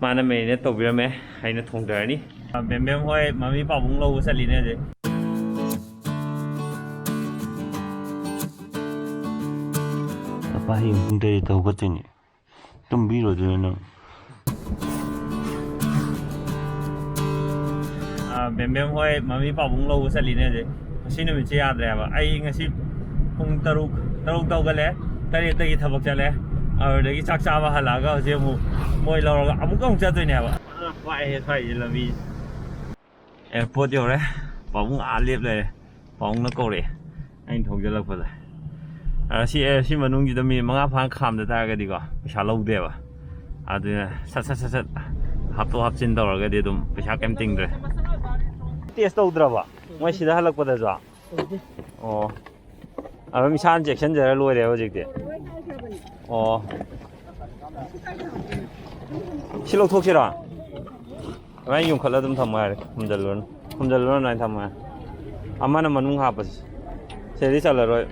ꯃꯥꯅ ꯃꯦꯔꯤꯅꯦꯠ ꯇꯧꯕꯤꯔꯝꯃꯦ ꯑꯩꯅ ꯊꯣꯡꯗꯔꯅꯤ ꯕꯦꯝꯕꯦꯝ ꯍꯣꯏ ꯃꯃꯤ ꯄꯥꯕꯨꯡ ꯂꯧꯕ ꯆꯠꯂꯤꯅꯦ ꯍꯧꯖꯤꯛ ꯑꯄꯥ ꯍꯌꯦꯡ ꯄꯨꯡ 8 ꯍꯧꯒꯠꯇꯣꯏꯅꯤ ꯇꯨꯝꯕꯤꯔꯣꯏꯗꯣꯏꯅꯣ ꯅꯪ ꯕꯦꯝꯕꯦꯝ ꯍꯣꯏ ꯃꯃꯤ ꯄꯥꯕꯨꯡ ꯂꯧꯕ ꯆꯠꯂꯤꯅꯦ ꯍꯧꯖꯤꯛ ꯉꯁꯤ ꯅꯨꯃꯤꯠꯁꯦ ꯌꯥꯗ꯭ꯔꯦ ꯍꯥꯏꯕ ꯑꯩ ꯉꯁꯤ ꯄꯨꯡ 6 ꯍꯧꯒꯠꯂꯦ 8ꯇꯒꯤ ꯊꯕꯛ ꯆꯠꯂꯦ ꯑꯗꯨꯗꯒꯤ ꯆꯥꯛ ꯆꯥꯕ ꯍꯜꯂꯛꯑꯒ ꯍꯧꯖꯤꯛ ꯑꯃꯨꯛ ꯃꯣꯏ ꯂꯧꯔꯒ ꯑꯃꯨꯛ ꯆꯠꯇꯣꯏꯅꯦ ꯍꯥꯏꯕ ꯋꯥꯏꯍꯦ ꯁ꯭ꯋꯥꯏꯁꯦ ꯂꯝꯕꯤ ꯑꯦꯌꯔꯄꯣꯔꯠ ꯌꯧꯔꯦ ꯄꯥꯕꯨꯡ ꯂꯦꯞ ꯂꯩꯔꯦ ꯄꯥꯕꯨꯡꯅ ꯀꯧꯔꯛꯑꯦ ꯑꯩꯅ ꯊꯧꯖꯤꯜꯂꯛꯄꯗ ꯁꯤ ꯃꯅꯨꯡꯁꯤꯗ ꯃꯤꯅꯤꯠ 5 ꯐꯥꯅ ꯈꯥꯝꯗ ꯇꯥꯔꯒꯗꯤꯀꯣ ꯄꯩꯁꯥ ꯂꯧꯗꯦꯕ ꯑꯗꯨꯅ ꯁꯠ ꯍꯥꯞꯇꯣꯛ ꯍꯥꯞꯆꯤꯟ ꯇꯧꯔꯒꯗꯤ ꯑꯗꯨꯝ ꯄꯩꯁꯥ ꯀꯩꯝ ꯇꯤꯡꯗ꯭ꯔꯦ ꯇꯦꯁ ꯇꯧꯗ꯭ꯔꯕ ꯃꯣꯏ ꯁꯤꯗ ꯍꯜꯂꯛꯄꯗꯁꯨ ꯑꯣ ꯑꯗꯨꯝ ꯏꯁꯥꯅ ꯆꯦꯛꯁꯤꯟꯖꯔ ꯂꯣꯏꯔꯦꯕ ꯍꯧꯖꯤꯛꯇꯤ ꯑꯣ ꯁꯤ ꯂꯧꯊꯣꯛꯁꯤꯔꯣ ꯑꯗꯨꯃꯥꯏꯅ ꯌꯨꯡꯈꯠꯂ ꯑꯗꯨꯝ ꯊꯝꯃꯣ ꯌꯥꯔꯦ ꯈꯨꯝꯖꯤꯜꯂꯨꯔꯅꯨ ꯑꯗꯨꯃꯥꯏꯅ ꯊꯝꯃꯣ ꯌꯥꯔꯦ ꯑꯃꯅ ꯃꯅꯨꯡ ꯍꯥꯞꯄꯁꯤ ꯁꯤꯗꯤ ꯆꯜꯂꯔꯣꯏ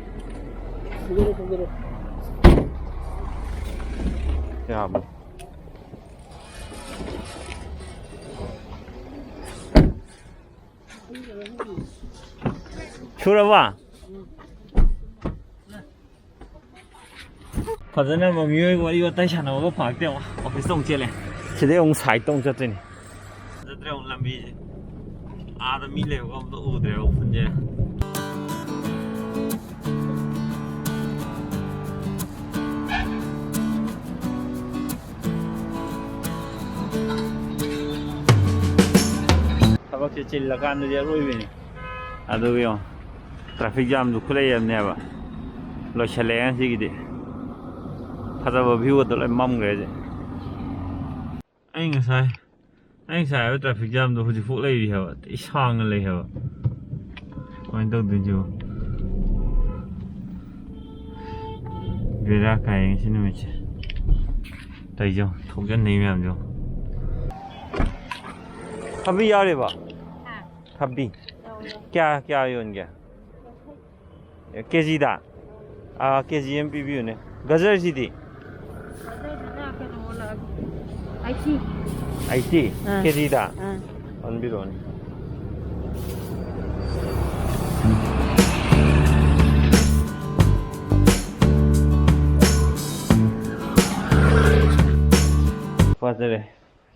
ꯌꯥꯕ ꯁꯨꯔꯕ ꯐꯖꯅ ꯃꯤꯑꯣꯏ ꯋꯥꯔꯤ ꯋꯥꯇꯥꯏ ꯁꯥꯟꯅꯕꯒ ꯐꯪꯉꯛꯇꯦ ꯑꯃꯨꯛ ꯑꯣꯐꯤꯁꯇ ꯑꯃꯨꯛ ꯆꯦꯜꯂꯦ ꯁꯤꯗꯩ ꯑꯃꯨꯛ ꯁꯥꯏꯠꯇ ꯑꯃꯨꯛ ꯆꯠꯇꯣꯏꯅꯤ ꯐꯖꯗ꯭ꯔꯦ ꯑꯃꯨꯛ ꯂꯝꯕꯤꯁꯦ ꯑꯥꯗ ꯃꯤ ꯂꯩꯕꯒ ꯑꯝꯇ ꯎꯗ꯭ꯔꯦꯕ ꯎꯐꯨꯟꯁꯦ ꯊꯕꯛꯁꯦ ꯆꯤꯜꯂꯀꯥꯟꯗꯗꯤ ꯑꯔꯣꯏꯕꯤꯅꯤ ꯑꯗꯨꯒ ꯌꯦꯡꯉꯣ ꯇ꯭ꯔꯥꯐꯤꯛ ꯖꯥꯝꯁꯨ ꯈꯨꯠꯂꯩꯔꯕꯅꯦꯕ ꯂꯣꯏꯁꯤꯜꯂꯛꯑꯦ ꯉꯁꯤꯒꯤꯗꯤ ꯐꯖꯕ ꯚ꯭ꯌꯨꯒꯗꯣ ꯂꯣꯏ ꯃꯝꯈ꯭ꯔꯦ ꯍꯧꯖꯤꯛ ꯑꯩ ꯉꯁꯥꯏ ꯍꯥꯏꯕ ꯇ꯭ꯔꯥꯐꯤꯛ ꯖꯥꯝꯗꯣ ꯍꯧꯖꯤꯛꯐꯥꯎ ꯂꯩꯔꯤ ꯍꯥꯏꯕ ꯑꯇꯩ ꯁꯥꯡꯅ ꯂꯩ ꯍꯥꯏꯕ ꯀꯃꯥꯏꯅ ꯇꯧꯗꯣꯏꯅꯣ ꯕꯦꯔꯥ ꯀꯥꯏꯌꯦ ꯉꯁꯤ ꯅꯨꯃꯤꯠꯁꯦ ꯇꯧꯔꯤꯁꯦ ꯊꯣꯛꯆꯟꯅꯩ ꯃꯌꯥꯝꯁꯦ ꯊꯕꯤ ꯌꯥꯎꯔꯤꯕ ꯊꯕꯤ ꯀꯌꯥ ꯌꯣꯟꯒꯦ ꯀꯦꯖꯤꯗ ꯀꯦꯖꯤ ꯑꯃ ꯄꯤꯕꯤꯌꯨꯅꯦ ꯒꯖꯔꯁꯤꯗꯤ 80 ꯀꯦꯖꯤꯗ ꯑꯣꯟꯕꯤꯔꯛꯑꯣꯅꯦ ꯐꯖꯔꯦ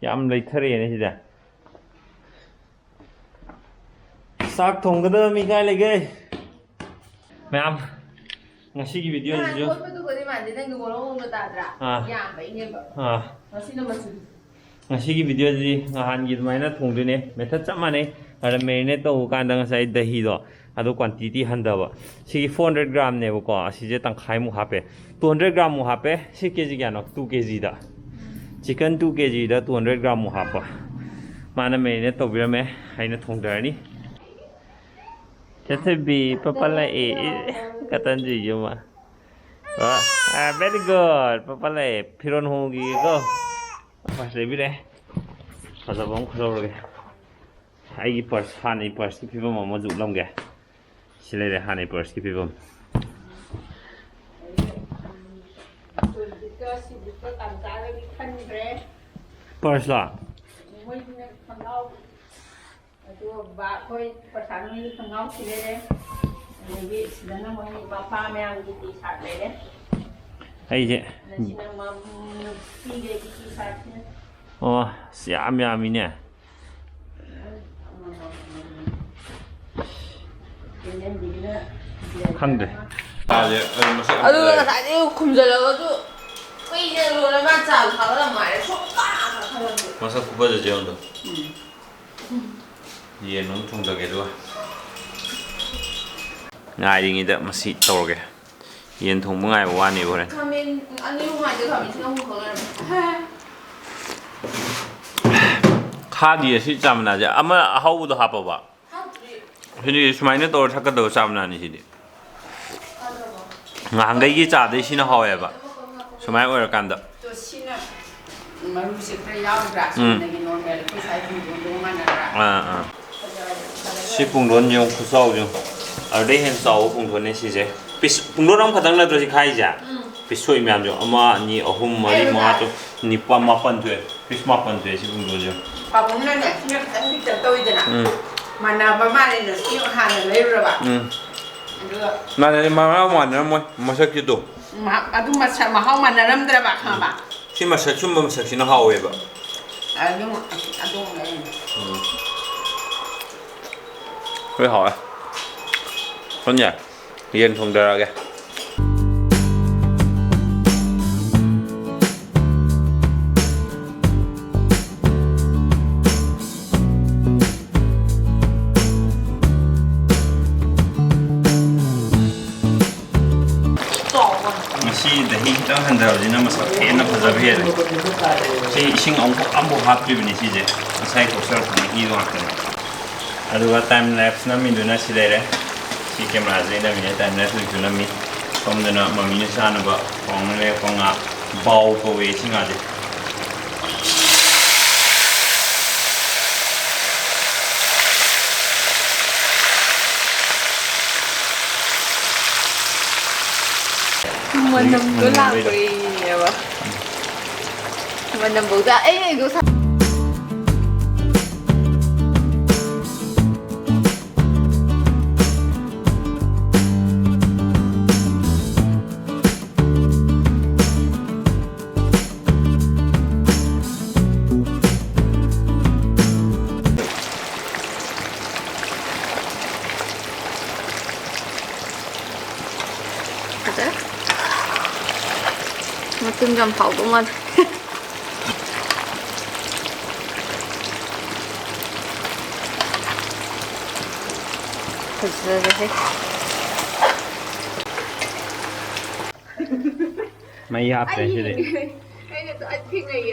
ꯌꯥꯝ ꯂꯩꯊꯔꯛꯑꯦꯅꯦ ꯁꯤꯗ ꯆꯥꯛ ꯊꯣꯡꯒꯗꯕ ꯃꯤ ꯀꯥꯏ ꯂꯩꯒꯦ ꯃꯌꯥꯝ ꯉꯁꯤꯒꯤ ꯚꯤꯗꯤꯑꯣꯁꯤꯁꯨ ꯉꯁꯤꯒꯤ ꯚꯤꯗꯤꯑꯣꯁꯤ ꯅꯍꯥꯟꯒꯤ ꯑꯗꯨꯃꯥꯏꯅ ꯊꯣꯡꯗꯣꯏꯅꯦ ꯃꯦꯊꯠ ꯆꯞ ꯃꯥꯟꯅꯩ ꯑꯗ ꯃꯦꯔꯤꯅꯦꯠ ꯇꯧꯕ ꯀꯥꯟꯗ ꯉꯁꯥꯏ ꯗꯍꯤꯗꯣ ꯑꯗꯣ ꯀ꯭ꯋꯥꯟꯇꯤꯇꯤ ꯍꯟꯊꯕ ꯁꯤꯒꯤ 400 ꯒ꯭ꯔꯥꯝꯅꯦꯕꯀꯣ ꯑꯁꯤꯁꯦ ꯇꯪꯈꯥꯏꯃꯨꯛ ꯍꯥꯞꯄꯦ 200 ꯒ꯭ꯔꯥꯝꯃꯨꯛ ꯍꯥꯞꯄꯦ ꯁꯤ ꯀꯦꯖꯤ ꯀꯌꯥꯅꯣ 2 ꯀꯦꯖꯤꯗ ꯆꯤꯀꯟ 2 ꯀꯦꯖꯤꯗ 200 ꯒ꯭ꯔꯥꯝꯃꯨꯛ ꯍꯥꯞꯄ ꯃꯥꯅ ꯃꯦꯔꯤꯅꯦꯠ ꯇꯧꯕꯤꯔꯝꯃꯦ ꯑꯩꯅ ꯊꯣꯡꯗꯔꯅꯤ Cethabi papa lai katan ji ma very good papa lai phiron hogi ko pas le bire fazabam khorog ai gi purse hani purse ki phibam ma ju lam ge sile re hani purse ki phibam purse la bà khôi phát sản như thằng ngáo xí đấy đấy vì xí nó mới bà pha mẹ ăn cái tí sạt đấy đấy hay chứ xí nó mà xí cái tí sạt nhé xiám ya mi nè khăn đấy 아유 나도 굶절려가지고 이제 로를 맞자 가다 말에 속아 masa kubah aja untuk iya nung thongdage do ngairingida masi tawge yen thongba ngai wani bore kamin ani rumah je kamin singa khongar khadi asi chamna ja ama haudu hapaba hini sumaina tor thakado chamna ni sidi ngangai gi cha de sina haweba sumai oira kanda to sina marusi pre yaudra sinagi normal pesai pung mana si pungdon yung khusau yung ở đây hen sau pungdon này xí thế pungdon ông khát năng là rồi thì khai giả 피스 ꯃꯌꯥꯝꯁꯨ 1, 2, 3, 4, 5, 6, 7, 8 돼. 피스 8 돼. 지금 거죠. ปลาผมนั่นเนี่ยที่เราตั้งที่เติมโตอีกนะมันนำประมาณนี้เนี่ยที่ห่างกันเลยหรือเปล่า나는 말하면 마삭기도. 아주 마 하우만 나름대로 막 하봐. 심마 삭춤만 삭시나 하오에 봐. 아주 네. 왜 hỏi? 좋냐? yên 통달하게. 시 대히 딱 한다고지는 뭐 사태나 버저비에 시 이싱 안보 합리빈이 시제 사이 고설 이도 하거든 아두가 타임 랩스 나 민두나 시래래 시 캠라즈이나 미네 타임 랩스 주나 미 컴드나 마미니 사는 거 공내 공아 바우고 외싱하지 mình đừng cứ làm vì vậy mà mình đừng bự ra ấy cứ sao mà tương dầm phẩu của mình thật sự là thế mày hạp đấy chứ đấy anh khi này